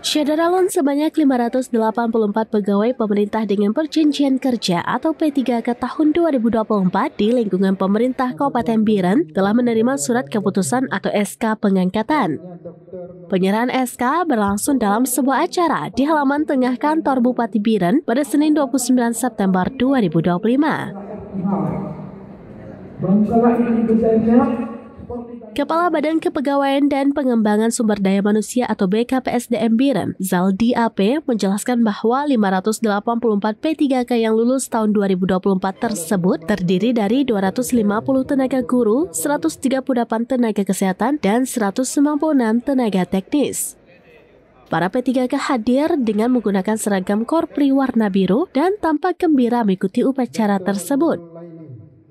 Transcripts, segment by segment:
Syederalun sebanyak 584 pegawai pemerintah dengan perjanjian kerja atau P3K tahun 2024 di lingkungan pemerintah Kabupaten Biren telah menerima surat keputusan atau SK pengangkatan. Penyerahan SK berlangsung dalam sebuah acara di halaman tengah kantor Bupati Biren pada Senin 29 September 2025. Kepala Badan Kepegawaian dan Pengembangan Sumber Daya Manusia atau BKPSDM Biren, Zaldi AP, menjelaskan bahwa 584 P3K yang lulus tahun 2024 tersebut terdiri dari 250 tenaga guru, 138 tenaga kesehatan, dan 196 tenaga teknis. Para P3K hadir dengan menggunakan seragam korpri warna biru dan tampak gembira mengikuti upacara tersebut.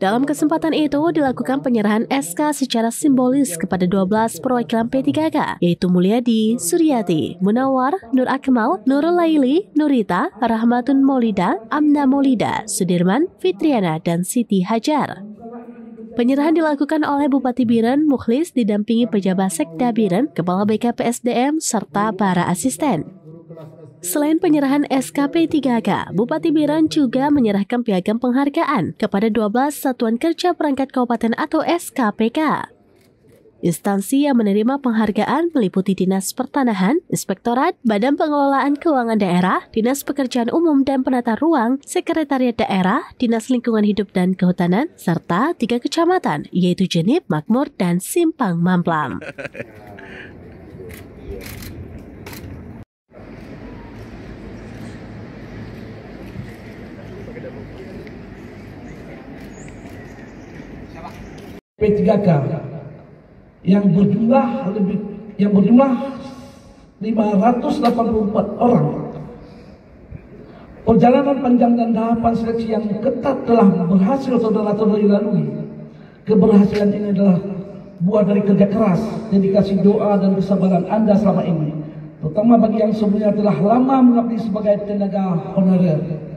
Dalam kesempatan itu dilakukan penyerahan SK secara simbolis kepada 12 perwakilan P3K, yaitu Mulyadi, Suryati, Munawar, Nur Akmal, Nurul Laili, Nurita, Rahmatun Maulida, Amna Maulida, Sudirman, Fitriana, dan Siti Hajar. Penyerahan dilakukan oleh Bupati Biren Mukhlis didampingi pejabat Sekda Biren, Kepala BKPSDM, serta para asisten. Selain penyerahan SKP 3K, Bupati Biren juga menyerahkan piagam penghargaan kepada 12 Satuan Kerja Perangkat Kabupaten atau SKPK. Instansi yang menerima penghargaan meliputi Dinas Pertanahan, Inspektorat, Badan Pengelolaan Keuangan Daerah, Dinas Pekerjaan Umum dan Penata Ruang, Sekretariat Daerah, Dinas Lingkungan Hidup dan Kehutanan, serta 3 kecamatan, yaitu Jenip, Makmur, dan Simpang Mamplam. P3K yang berjumlah 584 orang. Perjalanan panjang dan tahapan seleksi yang ketat telah berhasil saudara-saudari lalui. Keberhasilan ini adalah buah dari kerja keras, dedikasi, doa, dan kesabaran Anda selama ini, terutama bagi yang sebelumnya telah lama mengabdi sebagai tenaga honorer.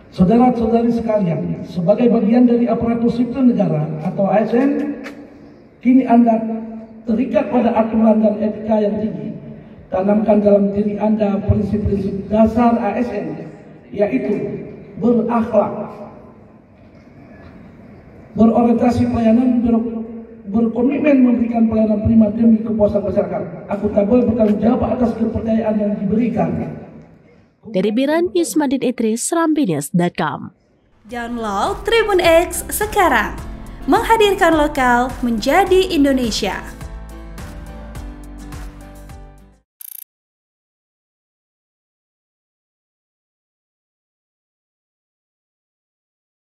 Saudara-saudari sekalian, sebagai bagian dari aparatur sipil negara atau ASN, kini Anda terikat pada aturan dan etika yang tinggi. Tanamkan dalam diri Anda prinsip-prinsip dasar ASN, yaitu berakhlak, berorientasi pelayanan, berkomitmen memberikan pelayanan prima demi kepuasan masyarakat, akuntabel, bertanggung jawab atas kepercayaan yang diberikan. Dari Biren, Yusmadin Idris, Rambinews.com. Download Tribun X sekarang, menghadirkan lokal menjadi Indonesia.